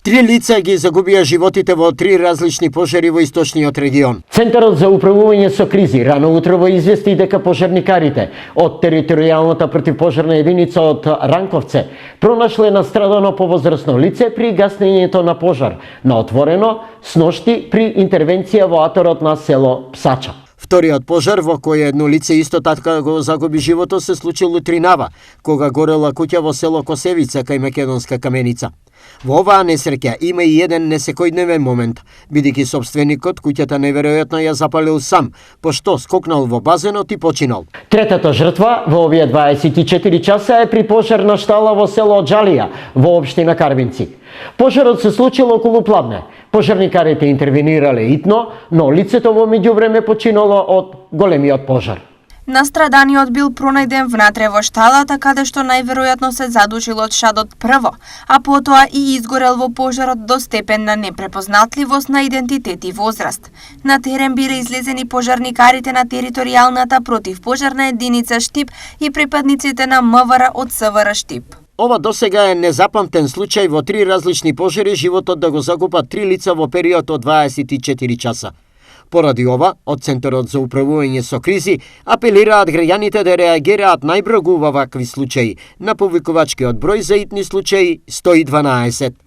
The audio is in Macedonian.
3 лица ги загубија животите во 3 различни пожари во источниот регион. Центарот за управување со кризи рано утрово извести дека пожарникарите од територијалната противпожарна единица од Ранковце пронашле настрадано повозрасно лице при гаснењето на пожар на отворено сношти при интервенција во аторот на село Псача. Вториот пожар во кој едно лице исто така го загуби животот се случил утринава, кога горела куќа во село Косевица кај Македонска Каменица. Во оваа несреќа има и еден несекојдневен момент, бидејќи собственикот куќата неверојатно ја запалил сам, пошто скокнал во базенот и починал. Третата жртва во овие 24 часа е при пожар на штала во село Џалија во општина Карвинци. Пожарот се случил околу пладне. Пожарникарите интервенирале итно, но лицето во меѓувреме починало од големиот пожар. Настраданиот бил пронајден внатре во шталата, каде што најверојатно се задушил од шадот прво, а потоа и изгорел во пожарот до степен на непрепознатливост на идентитет и возраст. На терен биле излезени пожарникарите на територијалната противпожарна единица Штип и припадниците на МВР од СВР Штип. Ова досега е незапамтен случај во 3 различни пожари животот да го загубат 3 лица во период од 24 часа. Поради ова, од Центарот за управување со кризи апелираат граѓаните да реагираат најбрзо во вакви случаи на повикувачкиот број за итни случаи 112.